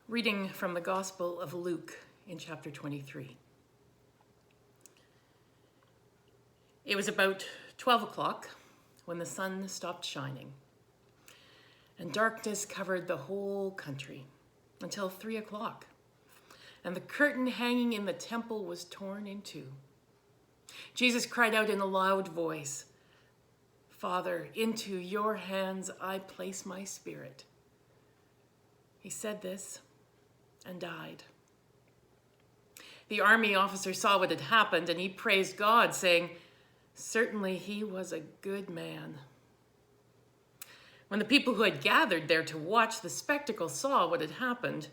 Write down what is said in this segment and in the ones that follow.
Reading from the Gospel of Luke in chapter 23. It was about 12 o'clock when the sun stopped shining, and darkness covered the whole country until 3 o'clock, and the curtain hanging in the temple was torn in two. Jesus cried out in a loud voice, "Father, into your hands I place my spirit." He said this and died. The army officer saw what had happened, and he praised God, saying, "Certainly he was a good man." When the people who had gathered there to watch the spectacle saw what had happened,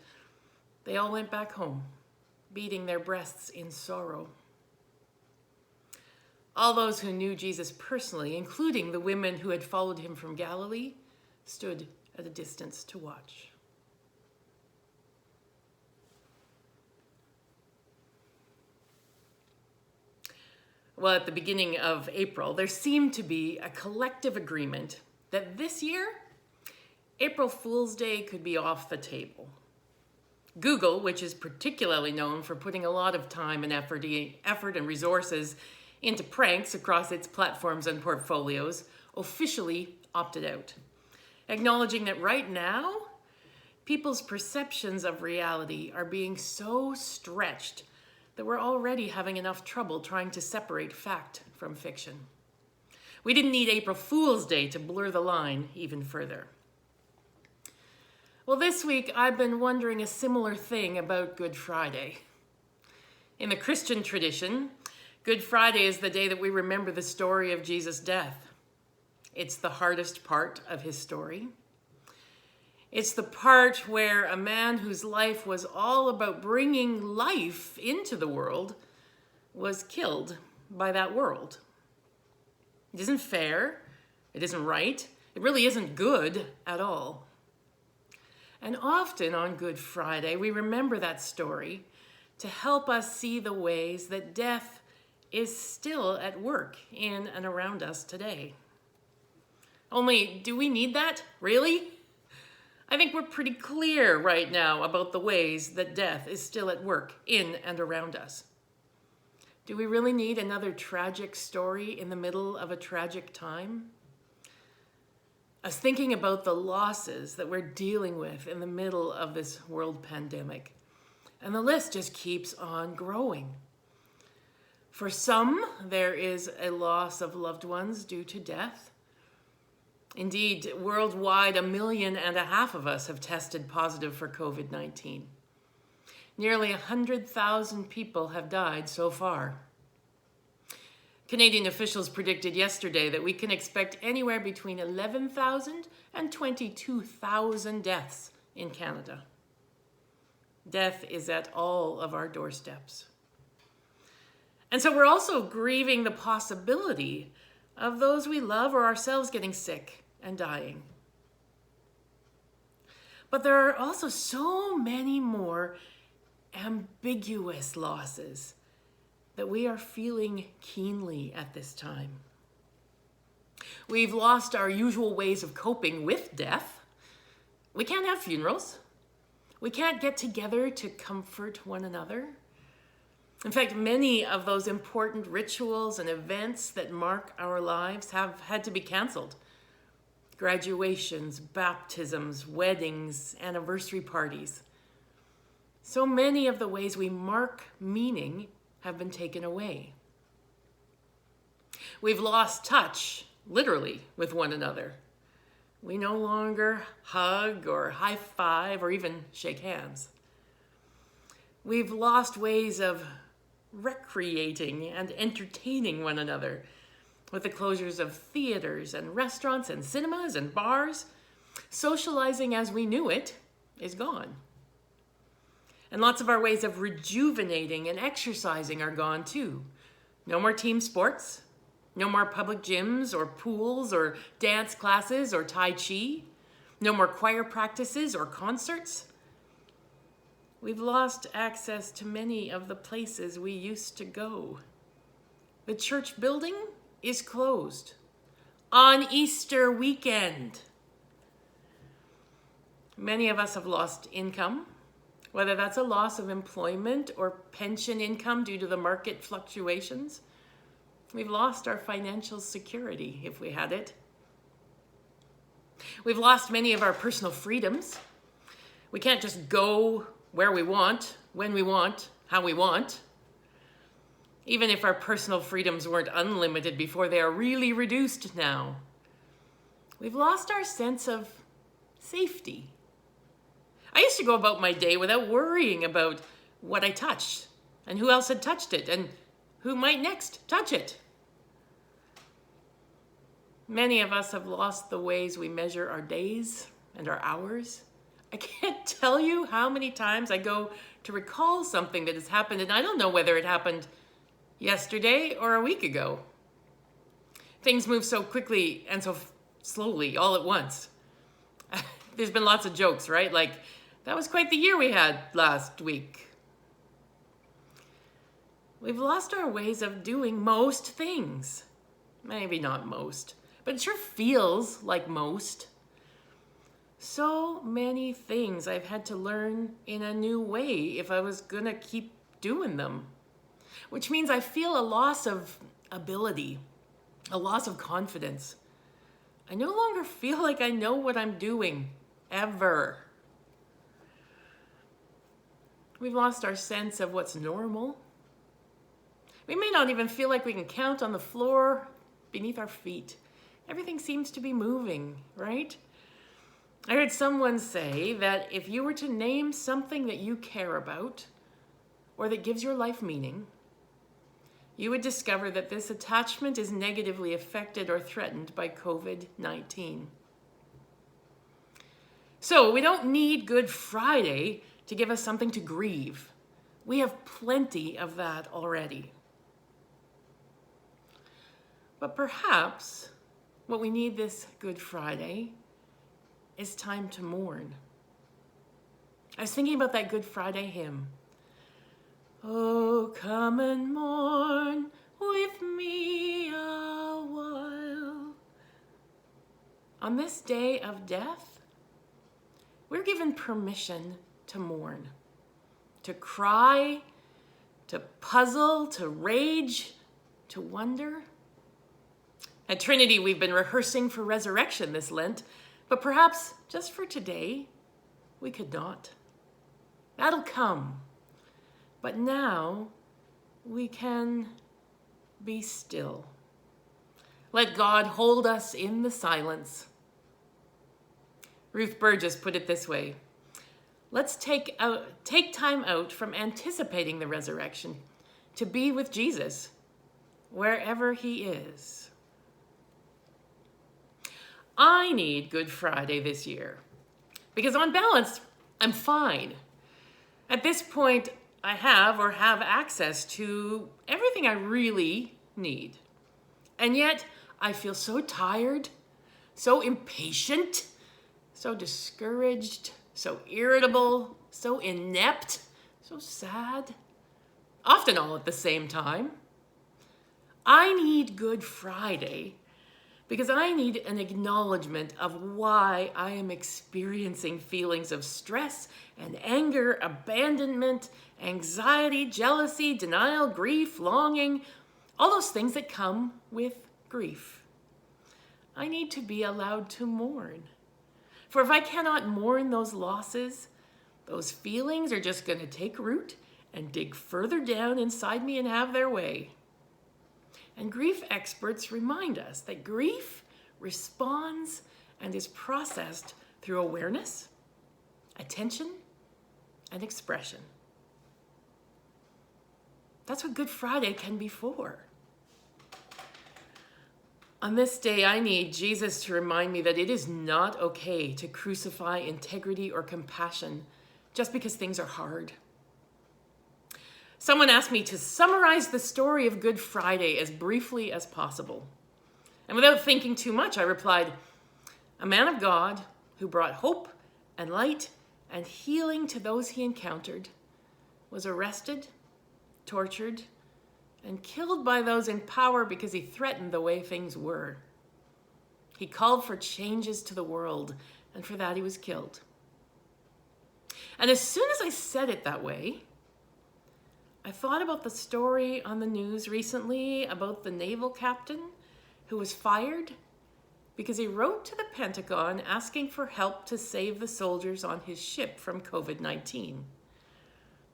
they all went back home, beating their breasts in sorrow. All those who knew Jesus personally, including the women who had followed him from Galilee, stood at a distance to watch. Well, at the beginning of April, there seemed to be a collective agreement that this year, April Fool's Day could be off the table. Google, which is particularly known for putting a lot of time and effort and resources into pranks across its platforms and portfolios, officially opted out, acknowledging that right now, people's perceptions of reality are being so stretched that we're already having enough trouble trying to separate fact from fiction. We didn't need April Fool's Day to blur the line even further. Well, this week I've been wondering a similar thing about Good Friday. In the Christian tradition, Good Friday is the day that we remember the story of Jesus' death. It's the hardest part of his story. It's the part where a man whose life was all about bringing life into the world was killed by that world. It isn't fair. It isn't right. It really isn't good at all. And often on Good Friday, we remember that story to help us see the ways that death is still at work in and around us today. Only, do we need that? Really? I think we're pretty clear right now about the ways that death is still at work in and around us. Do we really need another tragic story in the middle of a tragic time? I was thinking about the losses that we're dealing with in the middle of this world pandemic, and the list just keeps on growing. For some, there is a loss of loved ones due to death. Indeed, worldwide, 1.5 million of us have tested positive for COVID-19. Nearly 100,000 people have died so far. Canadian officials predicted yesterday that we can expect anywhere between 11,000 and 22,000 deaths in Canada. Death is at all of our doorsteps. And so we're also grieving the possibility of those we love or ourselves getting sick and dying. But there are also so many more ambiguous losses that we are feeling keenly at this time. We've lost our usual ways of coping with death. We can't have funerals. We can't get together to comfort one another. In fact, many of those important rituals and events that mark our lives have had to be canceled. Graduations, baptisms, weddings, anniversary parties. So many of the ways we mark meaning have been taken away. We've lost touch, literally, with one another. We no longer hug or high five or even shake hands. We've lost ways of recreating and entertaining one another with the closures of theaters and restaurants and cinemas and bars. Socializing as we knew it is gone. And lots of our ways of rejuvenating and exercising are gone too. No more team sports, no more public gyms or pools or dance classes or Tai Chi, no more choir practices or concerts. We've lost access to many of the places we used to go. The church building is closed on Easter weekend. Many of us have lost income whether that's a loss of employment or pension income due to the market fluctuations. We've lost our financial security if we had it. We've lost many of our personal freedoms. We can't just go where we want, when we want, how we want. Even if our personal freedoms weren't unlimited before, they are really reduced now. We've lost our sense of safety. I used to go about my day without worrying about what I touched and who else had touched it and who might next touch it. Many of us have lost the ways we measure our days and our hours. I can't tell you how many times I go to recall something that has happened, and I don't know whether it happened yesterday or a week ago. Things move so quickly and so slowly all at once. There's been lots of jokes, right? Like, that was quite the year we had last week. We've lost our ways of doing most things. Maybe not most, but it sure feels like most. So many things I've had to learn in a new way if I was gonna keep doing them. Which means I feel a loss of ability, a loss of confidence. I no longer feel like I know what I'm doing, ever. We've lost our sense of what's normal. We may not even feel like we can count on the floor beneath our feet. Everything seems to be moving, right? I heard someone say that if you were to name something that you care about or that gives your life meaning, you would discover that this attachment is negatively affected or threatened by COVID-19. So we don't need Good Friday to give us something to grieve. We have plenty of that already. But perhaps what we need this Good Friday is time to mourn. I was thinking about that Good Friday hymn. Oh, come and mourn with me a while. On this day of death, we're given permission to mourn, to cry, to puzzle, to rage, to wonder. At Trinity, we've been rehearsing for resurrection this Lent, but perhaps just for today, we could not. That'll come. But now we can be still. Let God hold us in the silence. Ruth Burgess put it this way: let's take time out from anticipating the resurrection to be with Jesus wherever he is. I need Good Friday this year because on balance, I'm fine. At this point, I have access to everything I really need. And yet, I feel so tired, so impatient, so discouraged, so irritable, so inept, so sad, often all at the same time. I need Good Friday because I need an acknowledgement of why I am experiencing feelings of stress and anger, abandonment, anxiety, jealousy, denial, grief, longing, all those things that come with grief. I need to be allowed to mourn. For if I cannot mourn those losses, those feelings are just going to take root and dig further down inside me and have their way. And grief experts remind us that grief responds and is processed through awareness, attention, and expression. That's what Good Friday can be for. On this day, I need Jesus to remind me that it is not okay to crucify integrity or compassion just because things are hard. Someone asked me to summarize the story of Good Friday as briefly as possible. And without thinking too much, I replied, a man of God who brought hope and light and healing to those he encountered was arrested, tortured, and killed by those in power because he threatened the way things were. He called for changes to the world, and for that he was killed. And as soon as I said it that way, I thought about the story on the news recently about the naval captain who was fired because he wrote to the Pentagon asking for help to save the soldiers on his ship from COVID-19.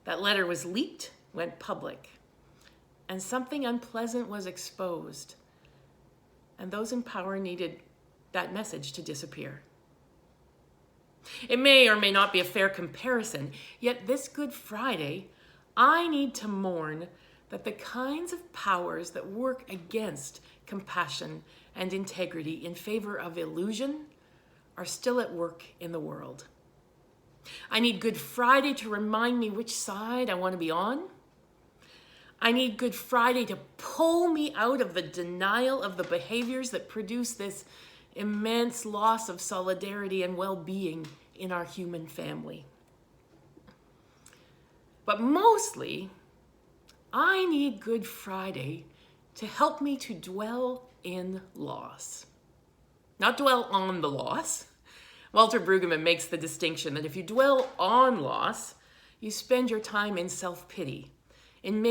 That letter was leaked, went public, and something unpleasant was exposed. And those in power needed that message to disappear. It may or may not be a fair comparison, yet this Good Friday, I need to mourn that the kinds of powers that work against compassion and integrity in favor of illusion are still at work in the world. I need Good Friday to remind me which side I want to be on. I need Good Friday to pull me out of the denial of the behaviors that produce this immense loss of solidarity and well-being in our human family. But mostly, I need Good Friday to help me to dwell in loss. Not dwell on the loss. Walter Brueggemann makes the distinction that if you dwell on loss, you spend your time in self-pity, in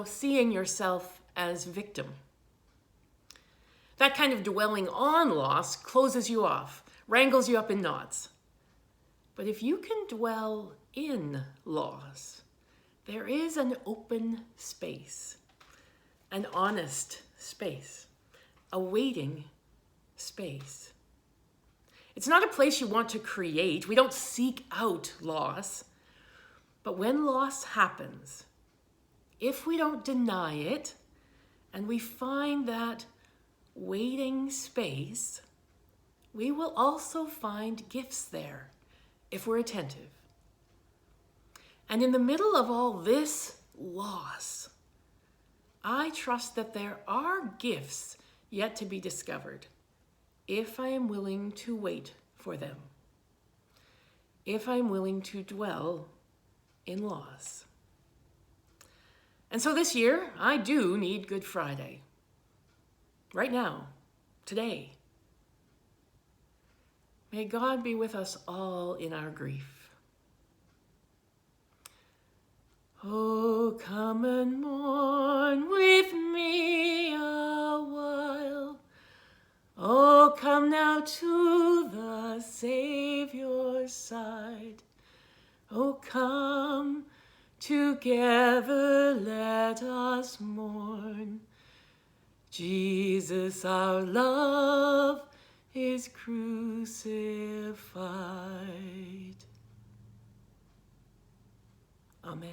seeing yourself as victim. That kind of dwelling on loss closes you off, wrangles you up in knots. But if you can dwell in loss, there is an open space, an honest space, a waiting space. It's not a place you want to create. We don't seek out loss. But when loss happens, if we don't deny it, and we find that waiting space, we will also find gifts there if we're attentive. And in the middle of all this loss, I trust that there are gifts yet to be discovered if I am willing to wait for them, if I'm willing to dwell in loss. And so this year, I do need Good Friday. Right now, today. May God be with us all in our grief. Oh, come and mourn with me a while. Oh, come now to the Savior's side. Oh, come, together let us mourn. Jesus, our love, is crucified. Amen.